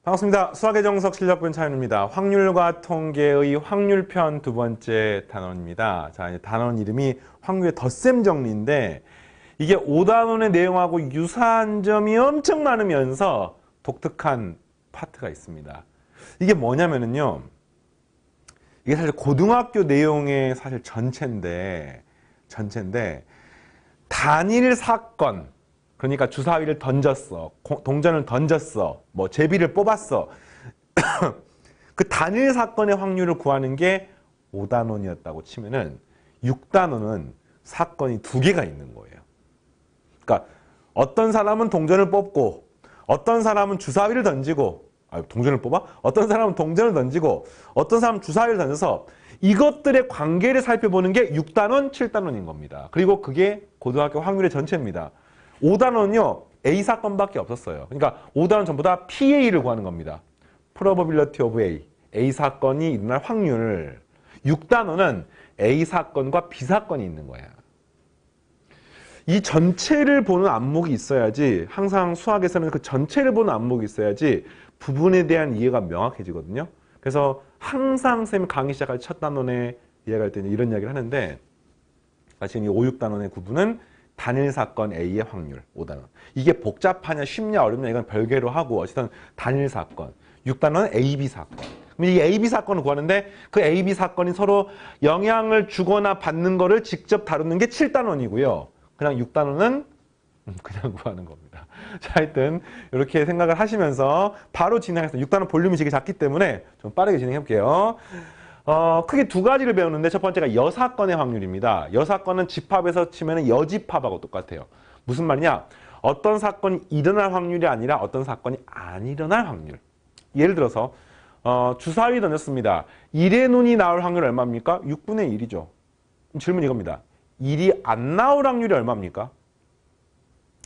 반갑습니다. 수학의 정석 실력분 차윤입니다. 확률과 통계의 확률편 두 번째 단원입니다. 자, 이제 단원 이름이 확률의 덧셈 정리인데 이게 5단원의 내용하고 유사한 점이 엄청 많으면서 독특한 파트가 있습니다. 이게 뭐냐면요. 이게 사실 고등학교 내용의 사실 전체인데 단일 사건, 그러니까 주사위를 던졌어, 동전을 던졌어, 뭐 제비를 뽑았어. 그 단일 사건의 확률을 구하는 게 5단원이었다고 치면은 6단원은 사건이 두 개가 있는 거예요. 그러니까 어떤 사람은 동전을 뽑고 어떤 사람은 주사위를 던지고 동전을 뽑아? 어떤 사람은 동전을 던지고 어떤 사람은 주사위를 던져서 이것들의 관계를 살펴보는 게 6단원, 7단원인 겁니다. 그리고 그게 고등학교 확률의 전체입니다. 5단원은요. A 사건밖에 없었어요. 그러니까 5단원 전부 다 PA를 구하는 겁니다. Probability of A. A 사건이 일어날 확률. 6단원은 A 사건과 B 사건이 있는 거야. 이 전체를 보는 안목이 있어야지, 항상 수학에서는 그 전체를 보는 안목이 있어야지 부분에 대한 이해가 명확해지거든요. 그래서 항상 선생님이 강의 시작할 첫 단원에 이해할 때는 이런 이야기를 하는데, 지금 이 5, 6단원의 구분은 단일 사건 A의 확률, 5단원. 이게 복잡하냐 쉽냐 어렵냐 이건 별개로 하고 어쨌든 단일 사건. 6단원은 AB 사건. 그럼 이 AB 사건을 구하는데 그 AB 사건이 서로 영향을 주거나 받는 거를 직접 다루는 게 7단원이고요. 그냥 6단원은 그냥 구하는 겁니다. 자, 하여튼 이렇게 생각을 하시면서 바로 진행하겠습니다. 6단원 볼륨이 되게 작기 때문에 좀 빠르게 진행해 볼게요. 크게 두 가지를 배우는데 첫 번째가 여사건의 확률입니다. 여사건은 집합에서 치면 여집합하고 똑같아요. 무슨 말이냐? 어떤 사건이 일어날 확률이 아니라 어떤 사건이 안 일어날 확률. 예를 들어서 주사위 던졌습니다. 1의 눈이 나올 확률 얼마입니까? 6분의 1이죠. 질문 이겁니다. 1이 안 나올 확률이 얼마입니까?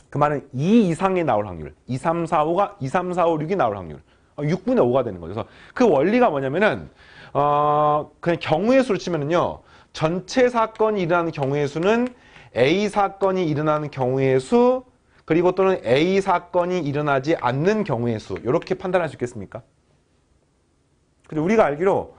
그 말은 2 이상이 나올 확률. 2, 3, 4, 5, 6이 나올 확률. 6분의 5가 되는 거죠. 그래서 그 원리가 뭐냐면은 그냥 경우의 수로 치면은요. 전체 사건이 일어나는 경우의 수는 A 사건이 일어나는 경우의 수, 그리고 또는 A 사건이 일어나지 않는 경우의 수. 이렇게 판단할 수 있겠습니까? 근데 우리가 알기로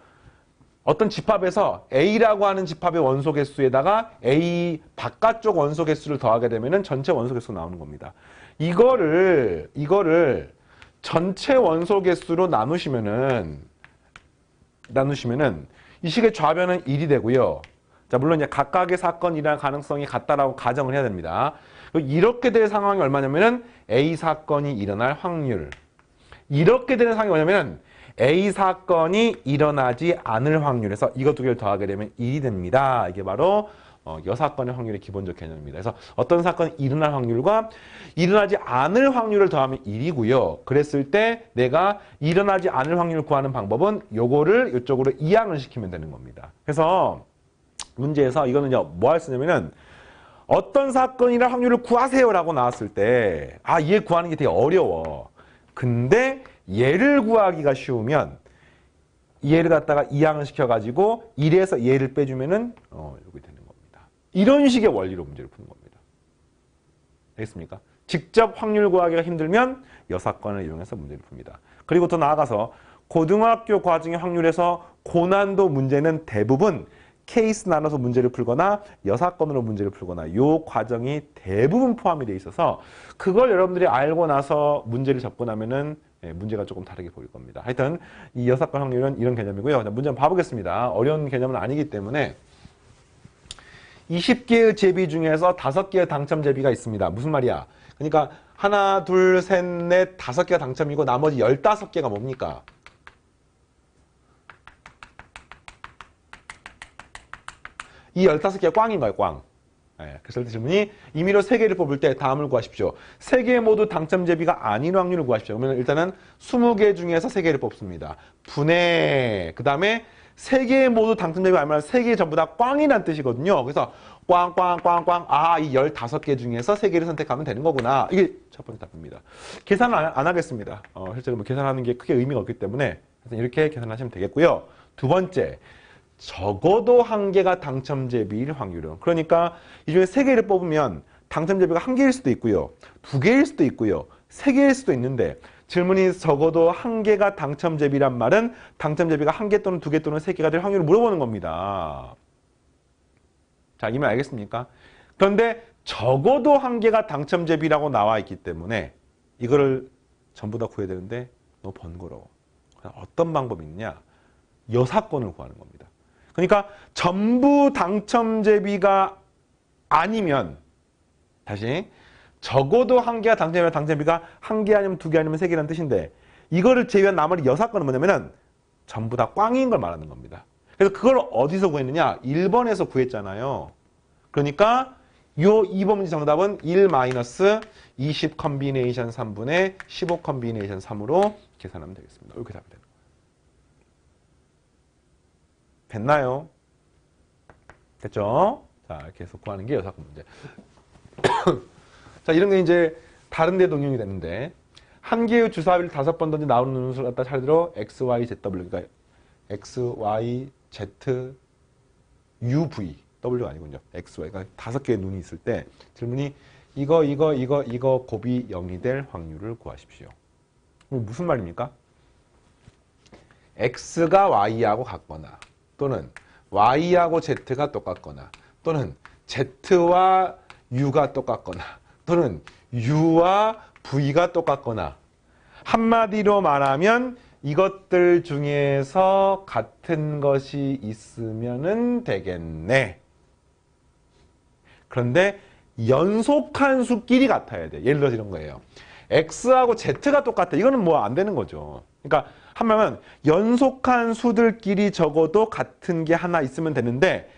어떤 집합에서 A라고 하는 집합의 원소 개수에다가 A 바깥쪽 원소 개수를 더하게 되면은 전체 원소 개수가 나오는 겁니다. 이거를 전체 원소 개수로 나누시면은 이 식의 좌변은 1이 되고요. 자, 물론 이제 각각의 사건이 일어날 가능성이 같다라고 가정을 해야 됩니다. 이렇게 될 상황이 얼마냐면은 A 사건이 일어날 확률. 이렇게 되는 상황이 뭐냐면은 A 사건이 일어나지 않을 확률에서 이것 두 개를 더하게 되면 1이 됩니다. 이게 바로 여사건의 확률의 기본적 개념입니다. 그래서 어떤 사건이 일어날 확률과 일어나지 않을 확률을 더하면 1이고요. 그랬을 때 내가 일어나지 않을 확률을 구하는 방법은 요거를 이쪽으로 이항을 시키면 되는 겁니다. 그래서 문제에서 이거는요, 뭐 할 수 있냐면은 어떤 사건이라 확률을 구하세요라고 나왔을 때 얘 구하는 게 되게 어려워. 근데 얘를 구하기가 쉬우면 얘를 갖다가 이항을 시켜가지고 1에서 얘를 빼주면은 여기 되는 겁니다. 이런 식의 원리로 문제를 푸는 겁니다. 알겠습니까? 직접 확률 구하기가 힘들면 여사건을 이용해서 문제를 풉니다. 그리고 더 나아가서 고등학교 과정의 확률에서 고난도 문제는 대부분 케이스 나눠서 문제를 풀거나 여사건으로 문제를 풀거나 이 과정이 대부분 포함이 되어 있어서 그걸 여러분들이 알고 나서 문제를 접근하면은 문제가 조금 다르게 보일 겁니다. 하여튼 이 여사건 확률은 이런 개념이고요. 문제 한번 봐보겠습니다. 어려운 개념은 아니기 때문에 20개의 제비 중에서 5개의 당첨 제비가 있습니다. 무슨 말이야? 그러니까 하나, 둘, 셋, 넷, 5개가 당첨이고 나머지 15개가 뭡니까? 이 15개가 꽝인가요? 꽝. 그래서 질문이 임의로 3개를 뽑을 때 다음을 구하십시오. 3개 모두 당첨 제비가 아닌 확률을 구하십시오. 그러면 일단은 20개 중에서 3개를 뽑습니다. 분해. 그 다음에 3개 모두 당첨 제비가 아니면 3개 전부 다 꽝이란 뜻이거든요. 그래서 꽝. 이 15개 중에서 3개를 선택하면 되는 거구나. 이게 첫 번째 답입니다. 계산은 안 하겠습니다. 실제로 뭐 계산하는 게 크게 의미가 없기 때문에 이렇게 계산하시면 되겠고요. 두 번째. 적어도 1개가 당첨제비일 확률은. 그러니까 이 중에 3개를 뽑으면 당첨제비가 1개일 수도 있고요. 2개일 수도 있고요. 3개일 수도 있는데 질문이 적어도 한 개가 당첨제비란 말은 당첨제비가 한 개 또는 두 개 또는 세 개가 될 확률을 물어보는 겁니다. 자, 이면 알겠습니까? 그런데 적어도 한 개가 당첨제비라고 나와 있기 때문에 이거를 전부 다 구해야 되는데 너무 번거로워. 어떤 방법이 있느냐? 여사건을 구하는 겁니다. 그러니까 전부 당첨제비가 아니면 다시 적어도 한 개가 당첨이면 당첨비가 한 개 아니면 두 개 아니면 세 개라는 뜻인데 이거를 제외한 나머지 여사건은 뭐냐면은 전부 다 꽝인 걸 말하는 겁니다. 그래서 그걸 어디서 구했느냐? 1번에서 구했잖아요. 그러니까 요 2번 문제 정답은 1-20 컨비네이션 3분의 15 컨비네이션 3으로 계산하면 되겠습니다. 이렇게 답이 되는 거예요. 됐나요? 됐죠? 자, 이렇게 해서 구하는 게 여사건 문제. 자, 이런 게 이제 다른 데 동용이 되는데 한 개의 주사위를 5번 던져 나오는 눈수를 갖다 차례 들어 X, Y, Z, W 그러니까 X, Y, Z, U, V W가 아니군요. X, Y 그러니까 5개의 눈이 있을 때 질문이 이거 곱이 0이 될 확률을 구하십시오. 무슨 말입니까? X가 Y하고 같거나 또는 Y하고 Z가 똑같거나 또는 Z와 U가 똑같거나 또는 U와 V가 똑같거나 한마디로 말하면 이것들 중에서 같은 것이 있으면 되겠네. 그런데 연속한 수끼리 같아야 돼. 예를 들어서 이런 거예요. X하고 Z가 똑같아. 이거는 뭐 안 되는 거죠. 그러니까 한마디로 연속한 수들끼리 적어도 같은 게 하나 있으면 되는데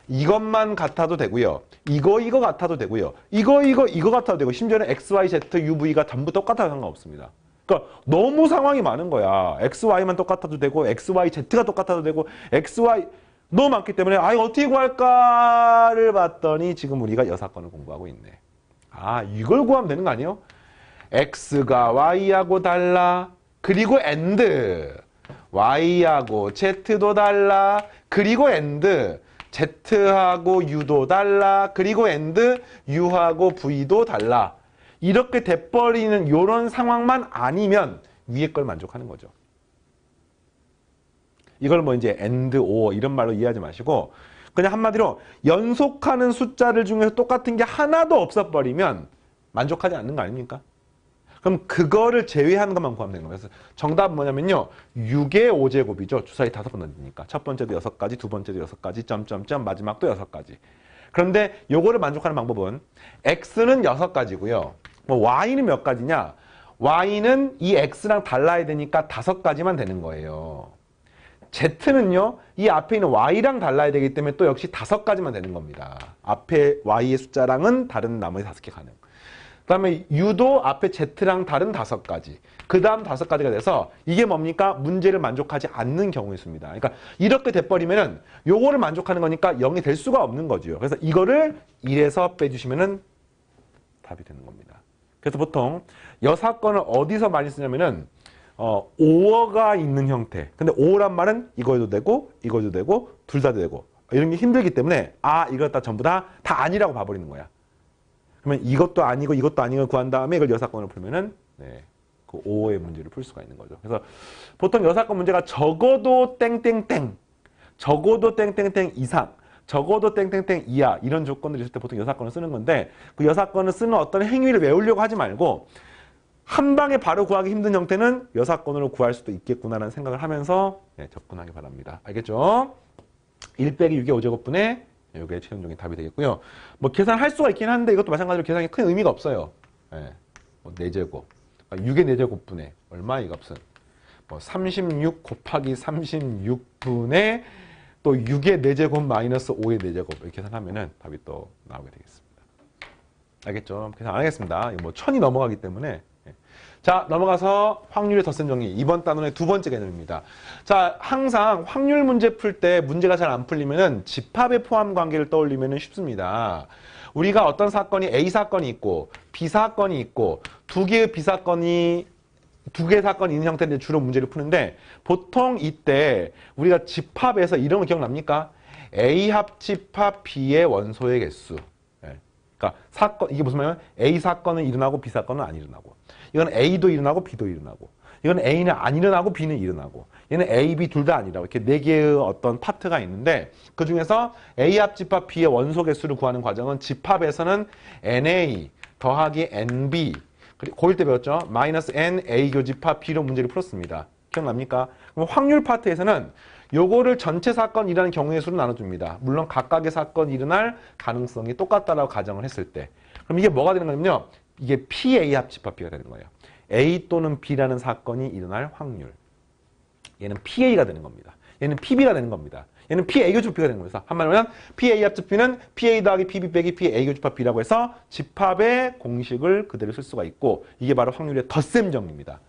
이것만 같아도 되고요. 이거 같아도 되고요. 이거 같아도 되고 심지어는 X, Y, Z, U, V가 전부 똑같아도 상관없습니다. 그러니까 너무 상황이 많은 거야. X, Y만 똑같아도 되고 X, Y, Z가 똑같아도 되고 X, Y 너무 많기 때문에 어떻게 구할까를 봤더니 지금 우리가 여사건을 공부하고 있네. 이걸 구하면 되는 거 아니에요? X가 Y하고 달라. 그리고 and Y하고 Z도 달라. 그리고 and Z하고 U도 달라. 그리고 and U하고 V도 달라. 이렇게 돼버리는 이런 상황만 아니면 위에 걸 만족하는 거죠. 이걸 뭐 이제 and, or 이런 말로 이해하지 마시고 그냥 한마디로 연속하는 숫자를 중에서 똑같은 게 하나도 없어버리면 만족하지 않는 거 아닙니까? 그럼 그거를 제외하는 것만 구하면 되는 거예요. 그래서 정답은 뭐냐면요. 6의 5제곱이죠. 주사위 5번 던지니까. 첫 번째도 6가지, 두 번째도 6가지, 점점점, 마지막도 6가지. 그런데 요거를 만족하는 방법은 X는 6가지고요. Y는 몇 가지냐? Y는 이 X랑 달라야 되니까 5가지만 되는 거예요. Z는요. 이 앞에 있는 Y랑 달라야 되기 때문에 또 역시 5가지만 되는 겁니다. 앞에 Y의 숫자랑은 다른 나머지 5개 가능. 그 다음에 U도 앞에 Z랑 다른 5가지. 그 다음 5가지가 돼서 이게 뭡니까? 문제를 만족하지 않는 경우의 수입니다. 그러니까 이렇게 돼버리면은 요거를 만족하는 거니까 0이 될 수가 없는 거죠. 그래서 이거를 1에서 빼주시면은 답이 되는 겁니다. 그래서 보통 여사건을 어디서 많이 쓰냐면은 오어가 있는 형태. 근데 오어란 말은 이거도 되고 이거도 되고 둘 다 되고 이런 게 힘들기 때문에 이거 다 전부 다 아니라고 봐버리는 거야. 그러면 이것도 아니고 이것도 아닌 걸 구한 다음에 이걸 여사건을 풀면은 그 5의 문제를 풀 수가 있는 거죠. 그래서 보통 여사건 문제가 적어도 땡땡땡, 적어도 땡땡땡 이상, 적어도 땡땡땡 이하 이런 조건들이 있을 때 보통 여사건을 쓰는 건데 그 여사건을 쓰는 어떤 행위를 외우려고 하지 말고 한 방에 바로 구하기 힘든 형태는 여사건으로 구할 수도 있겠구나라는 생각을 하면서 접근하기 바랍니다. 알겠죠? 1 빼기 6의 5제곱분의 이게 최종적인 답이 되겠고요. 뭐 계산할 수가 있긴 한데 이것도 마찬가지로 계산이 큰 의미가 없어요. 4제곱. 6의 4제곱분의 얼마 이 값은? 36 곱하기 36분의 또 6의 4제곱 마이너스 5의 4제곱 이렇게 계산하면은 답이 또 나오게 되겠습니다. 알겠죠? 계산 안 하겠습니다. 이거 1000이 넘어가기 때문에. 자, 넘어가서 확률의 덧셈 정리. 이번 단원의 두 번째 개념입니다. 자, 항상 확률 문제 풀 때 문제가 잘 안 풀리면은 집합의 포함 관계를 떠올리면은 쉽습니다. 우리가 어떤 사건이 A 사건이 있고 B 사건이 있고 두 개의 사건이 있는 형태인데 주로 문제를 푸는데 보통 이때 우리가 집합에서 이런 거 기억납니까? A 합집합 B의 원소의 개수. 그러니까 사건, 이게 무슨 말이냐면 A 사건은 일어나고 B 사건은 안 일어나고, 이건 A도 일어나고 B도 일어나고, 이건 A는 안 일어나고 B는 일어나고, 얘는 A, B 둘 다 아니라고, 이렇게 네 개의 어떤 파트가 있는데, 그 중에서 A 합집합 B의 원소 개수를 구하는 과정은 집합에서는 NA 더하기 NB, 그리고 고1 때 배웠죠? 마이너스 N A 교집합 B로 문제를 풀었습니다. 기억납니까? 그럼 확률 파트에서는 요거를 전체 사건이 일어나는 경우의 수로 나눠줍니다. 물론 각각의 사건이 일어날 가능성이 똑같다라고 가정을 했을 때. 그럼 이게 뭐가 되는 거냐면요. 이게 PA 합집합 B가 되는 거예요. A 또는 B라는 사건이 일어날 확률. 얘는 PA가 되는 겁니다. 얘는 PB가 되는 겁니다. 얘는 PA 교집합 B가 되는 거예요. 한마디로 하면 PA 합집합 B는 PA 더하기 PB 빼기 PA 교집합 B라고 해서 집합의 공식을 그대로 쓸 수가 있고, 이게 바로 확률의 덧셈 정리입니다.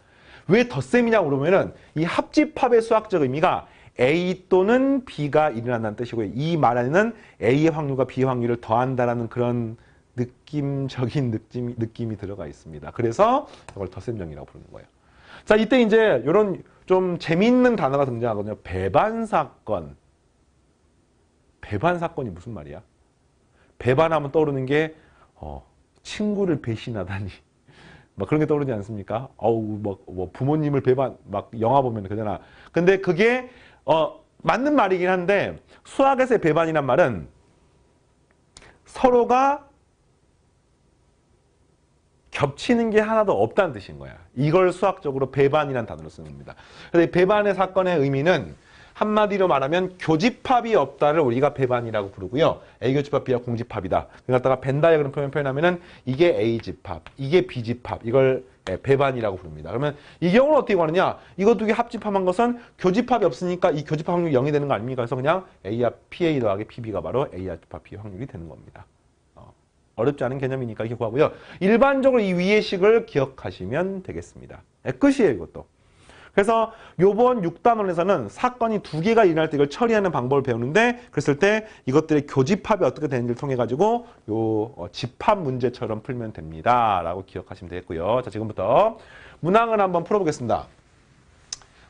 왜 덧셈이냐고 그러면은 이 합집합의 수학적 의미가 A 또는 B가 일어난다는 뜻이고요. 이 말 안에는 A의 확률과 B의 확률을 더한다라는 그런 느낌적인 느낌이 들어가 있습니다. 그래서 이걸 덧셈정리라고 부르는 거예요. 자, 이때 이제 이런 좀 재미있는 단어가 등장하거든요. 배반사건. 배반사건이 무슨 말이야? 배반하면 떠오르는 게 친구를 배신하다니. 막 그런 게 떠오르지 않습니까? 뭐 부모님을 배반, 막 영화 보면 그러잖아. 근데 그게 맞는 말이긴 한데, 수학에서의 배반이란 말은 서로가 겹치는 게 하나도 없다는 뜻인 거야. 이걸 수학적으로 배반이라는 단어로 쓰는 겁니다. 그래서 배반의 사건의 의미는 한마디로 말하면 교집합이 없다를 우리가 배반이라고 부르고요. A 교집합 B가 공집합이다. 그걸 벤 다이어그램 표현하면은 이게 A 집합, 이게 B 집합, 이걸 배반이라고 부릅니다. 그러면 이 경우는 어떻게 구하느냐? 이거 두 개 합집합한 것은 교집합이 없으니까 이 교집합 확률이 0이 되는 거 아닙니까? 그래서 그냥 PA 더하기 PB가 바로 A 합집합 B 확률이 되는 겁니다. 어렵지 않은 개념이니까 이렇게 구하고요. 일반적으로 이 위의 식을 기억하시면 되겠습니다. 끝이에요, 이것도. 그래서 요번 6단원에서는 사건이 두 개가 일어날 때 이걸 처리하는 방법을 배우는데, 그랬을 때 이것들의 교집합이 어떻게 되는지를 통해 가지고 요 집합 문제처럼 풀면 됩니다. 라고 기억하시면 되겠고요. 자, 지금부터 문항을 한번 풀어보겠습니다.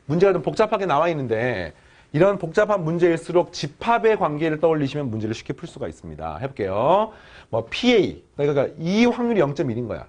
문제가 좀 복잡하게 나와 있는데, 이런 복잡한 문제일수록 집합의 관계를 떠올리시면 문제를 쉽게 풀 수가 있습니다. 해볼게요. 뭐 PA, 그러니까 이 확률이 0.1인 거야.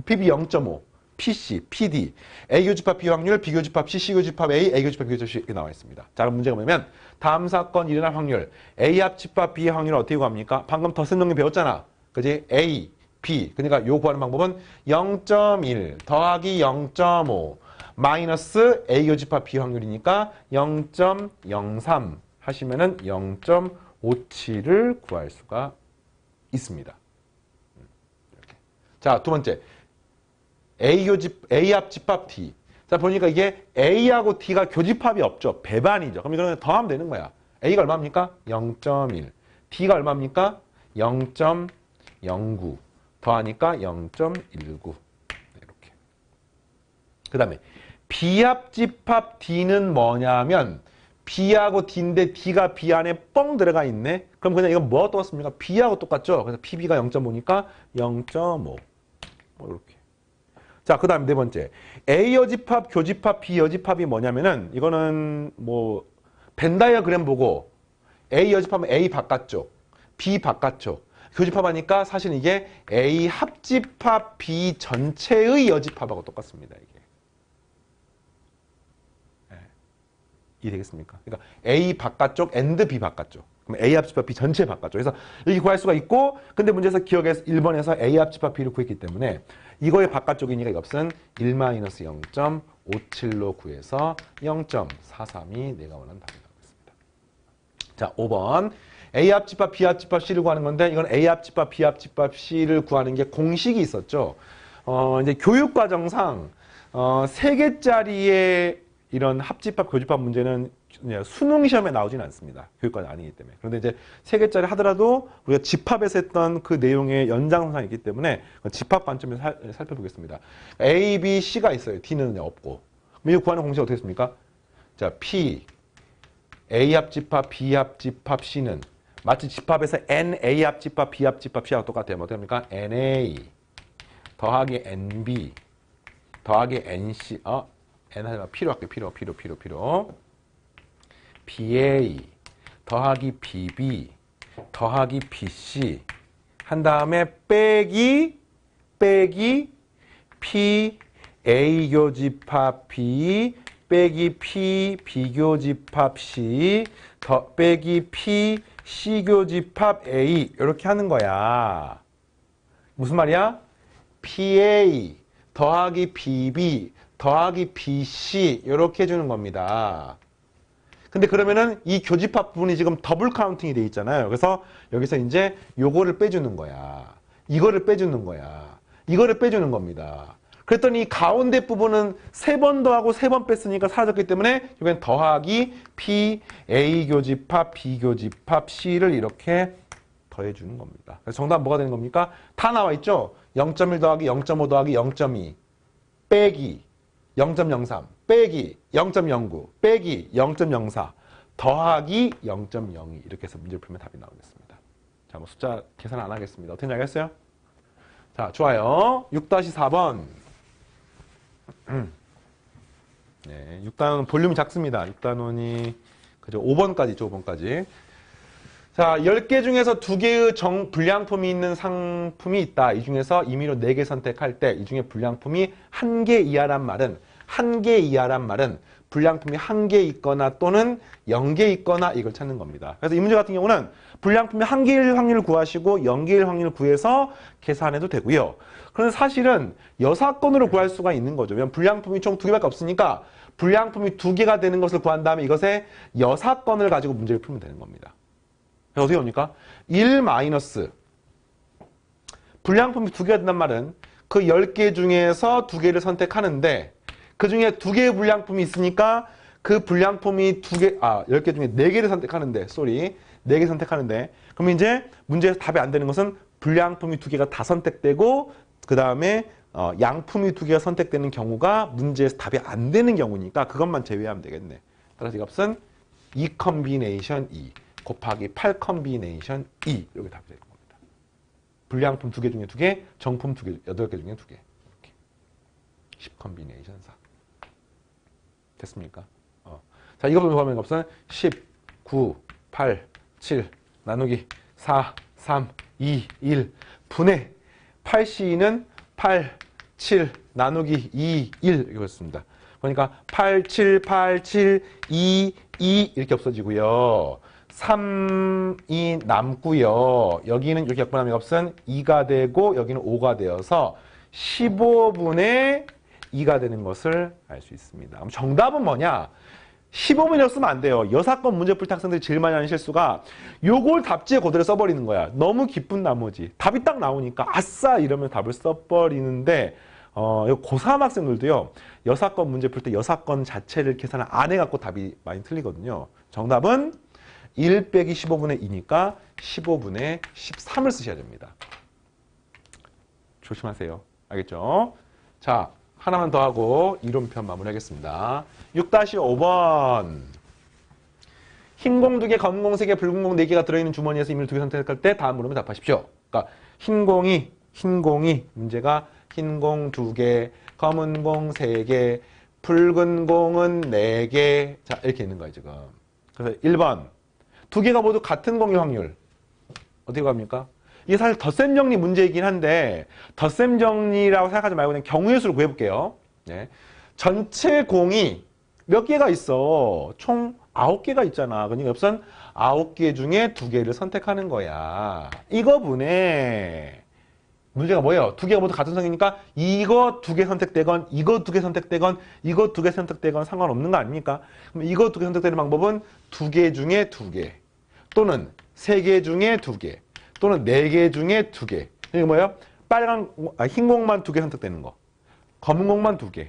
PB 0.5, PC, PD, A 교집합 B 확률, B 교집합 C, C 교집합 A, A 교집합 B 교집합 C 이렇게 나와 있습니다. 자, 그럼 문제가 뭐냐면 다음 사건 일어날 확률, A 합집합 B 확률을 어떻게 구합니까? 방금 덧셈 정리 배웠잖아. 그지? A, B. 그러니까 요 구하는 방법은 0.1 더하기 0.5 마이너스 A 교집합 B 확률이니까 0.03 하시면은 0.57을 구할 수가 있습니다. 이렇게. 자, 두 번째. A 합집합 D. 자, 보니까 이게 A하고 D가 교집합이 없죠. 배반이죠. 그럼 이거는 더하면 되는 거야. A가 얼마입니까? 0.1. D가 얼마입니까? 0.09. 더하니까 0.19. 이렇게. 그 다음에 B합집합 D는 뭐냐면 B하고 D인데 D가 B 안에 뻥 들어가 있네. 그럼 그냥 이건 뭐가 똑같습니까? B하고 똑같죠. 그래서 PB가 0.5니까 0.5. 뭐 이렇게. 자, 그 다음 네 번째. A 여집합, 교집합, B 여집합이 뭐냐면은 이거는 뭐 벤 다이어그램 보고 A 여집합은 A 바깥쪽, B 바깥쪽. 교집합하니까 사실 이게 A 합집합 B 전체의 여집합하고 똑같습니다. 이게. 이해되겠습니까? 그러니까 A 바깥쪽 and B 바깥쪽. 그럼 A 합집합 B 전체 바깥쪽. 그래서 이렇게 구할 수가 있고, 근데 문제에서 기억에서 1번에서 A 합집합 B를 구했기 때문에 이거의 바깥쪽이니까 이것은 1-0.57로 구해서 0.43이 내가 원하는 답이 나오겠습니다. 자, 5번. A 합집합 B 합집합 C를 구하는 건데, 이건 A 합집합 B 합집합 C를 구하는 게 공식이 있었죠. 이제 교육과정상 3개짜리의 이런 합집합, 교집합 문제는 수능 시험에 나오지는 않습니다. 교육과정 아니기 때문에. 그런데 이제 3개짜리 하더라도 우리가 집합에서 했던 그 내용의 연장선상이 있기 때문에 집합 관점에서 살펴보겠습니다. A, B, C가 있어요. D는 없고. 그럼 이거 구하는 공식이 어떻게 했습니까? 자, P, A 합집합, B 합집합, C는 마치 집합에서 N, A 합집합, B 합집합, C하고 똑같아요. 뭐 어떻게 합니까? NA 더하기 NB 더하기 NC, N 하나 필요 할게. 필요. BA 더하기 BB 더하기 BC 한 다음에 빼기 P A 교집합 B 빼기 P B 교집합 C 더 빼기 P C 교집합 A 이렇게 하는 거야. 무슨 말이야? PA 더하기 PB 더하기 BC 이렇게 해주는 겁니다. 근데 그러면은 이 교집합 부분이 지금 더블 카운팅이 돼 있잖아요. 그래서 여기서 이제 요거를 빼주는 거야. 이거를 빼주는 거야. 이거를 빼주는 겁니다. 그랬더니 가운데 부분은 3번 더하고 3번 뺐으니까 사라졌기 때문에 여기는 더하기 P, A 교집합, B 교집합, C를 이렇게 더해주는 겁니다. 그래서 정답은 뭐가 되는 겁니까? 다 나와 있죠? 0.1 더하기 0.5 더하기 0.2 빼기 0.03 빼기 0.09 빼기 0.04 더하기 0.02 이렇게 해서 문제를 풀면 답이 나오겠습니다. 자, 뭐 숫자 계산 안 하겠습니다. 어떻게 알겠어요? 자, 좋아요. 6-4번. 네, 6단원 볼륨이 작습니다. 6단원이 그죠? 5번까지 있죠, 5번까지. 자, 10개 중에서 2개의 불량품이 있는 상품이 있다. 이 중에서 임의로 4개 선택할 때 이 중에 불량품이 1개 이하란 말은 1개 이하란 말은 불량품이 1개 있거나 또는 0개 있거나 이걸 찾는 겁니다. 그래서 이 문제 같은 경우는 불량품이 1개일 확률을 구하시고 0개일 확률을 구해서 계산해도 되고요. 그런데 사실은 여사건으로 구할 수가 있는 거죠. 왜냐하면 불량품이 총 2개밖에 없으니까 불량품이 2개가 되는 것을 구한 다음에 이것의 여사건을 가지고 문제를 풀면 되는 겁니다. 그래서 어떻게 옵니까? 1 마이너스 불량품이 2개가 된단 말은 그 10개 중에서 2개를 선택하는데 그 중에 2개의 불량품이 있으니까 그 불량품이 10개 중에 4개를 선택하는데 4개 선택하는데 그럼 이제 문제에서 답이 안 되는 것은 불량품이 2개가 다 선택되고 그 다음에 양품이 2개가 선택되는 경우가 문제에서 답이 안 되는 경우니까 그것만 제외하면 되겠네. 따라서 이 값은 2 컨비네이션 2 곱하기 8 컨비네이션 2 이렇게 답이 되는 겁니다. 불량품 2개 중에 2개, 정품 2개, 8개 중에 2개. 이렇게. 10 컨비네이션 4. 됐습니까? 자, 이거 보면 값은 10, 9, 8, 7 나누기 4, 3, 2, 1 분의 8C는 8, 7 나누기 2, 1 이렇습니다. 그러니까 8, 7, 8, 7, 2, 2 이렇게 없어지고요. 3이 남고요. 여기는 이렇게 약분하면 값은 2가 되고 여기는 5가 되어서 15분의 2가 되는 것을 알 수 있습니다. 그럼 정답은 뭐냐? 15분이라고 쓰면 안 돼요. 여사건 문제 풀 때 학생들이 제일 많이 하는 실수가 요걸 답지에 그대로 써버리는 거야. 너무 기쁜 나머지 답이 딱 나오니까 아싸 이러면 답을 써버리는데 고3 학생들도요. 여사건 문제 풀 때 여사건 자체를 계산을 안 해갖고 답이 많이 틀리거든요. 정답은 1 빼기 15분의 2니까 15분의 13을 쓰셔야 됩니다. 조심하세요. 알겠죠? 자, 하나만 더 하고 이론편 마무리하겠습니다. 6-5번. 흰 공 2개, 검은 공 3개, 붉은 공 4개가 들어있는 주머니에서 임의로 2개 선택할 때 다음 물음을 답하십시오. 그러니까 흰 공이 문제가 흰 공 2개, 검은 공 3개, 붉은 공은 4개. 자, 이렇게 있는 거예요, 지금. 그래서 1번. 2개가 모두 같은 공일 확률. 어떻게 갑니까? 이게 사실 덧셈 정리 문제이긴 한데 덧셈 정리라고 생각하지 말고 그냥 경우의 수를 구해볼게요. 네. 전체 공이 몇 개가 있어? 총 9개가 있잖아. 그러니까 우선 9개 중에 2개를 선택하는 거야. 이거 분해. 문제가 뭐예요? 2개가 모두 같은 성이니까 이거 2개 선택되건 이거 2개 선택되건 이거 2개 선택되건 상관없는 거 아닙니까? 그럼 이거 2개 선택되는 방법은 2개 중에 2개 또는 3개 중에 2개 또는 4개 중에 2개. 이게 뭐예요? 흰 공만 2개 선택되는 거. 검은 공만 2개.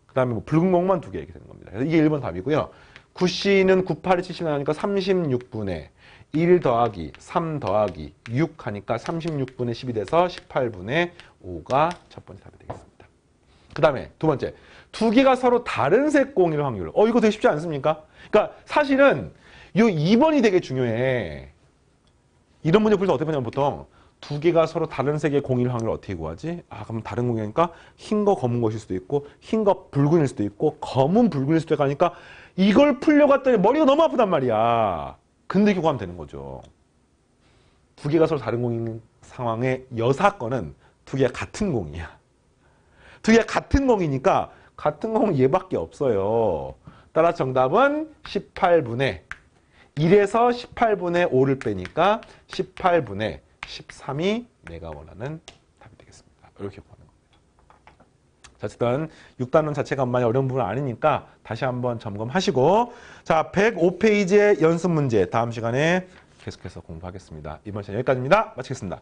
그 다음에 뭐 붉은 공만 2개 이렇게 되는 겁니다. 그래서 이게 1번 답이고요. 9C는 9, 8이 70 나오니까 36분의 1 더하기 3 더하기 6 하니까 36분의 10이 돼서 18분의 5가 첫 번째 답이 되겠습니다. 그 다음에 두 번째. 2개가 서로 다른 색 공일 확률. 이거 되게 쉽지 않습니까? 그러니까 사실은 이 2번이 되게 중요해. 이런 문제 풀 때 어떻게 하냐면 보통 2개가 서로 다른 색의 공일 확률을 어떻게 구하지? 그럼 다른 공이니까 흰 거 검은 것일 수도 있고 흰 거 붉은일 수도 있고 검은 붉은일 수도 있고 하니까 이걸 풀려고 했더니 머리가 너무 아프단 말이야. 근데 이렇게 구하면 되는 거죠. 두 개가 서로 다른 공인 상황의 여사건은 두 개가 같은 공이야. 두 개가 같은 공이니까 같은 공은 얘밖에 없어요. 따라 정답은 18분의 1에서 18분의 5를 빼니까 18분의 13이 내가 원하는 답이 되겠습니다. 이렇게 구하는 겁니다. 자, 어쨌든 6단원 자체가 많이 어려운 부분은 아니니까 다시 한번 점검하시고, 자, 105페이지의 연습 문제 다음 시간에 계속해서 공부하겠습니다. 이번 시간 여기까지입니다. 마치겠습니다.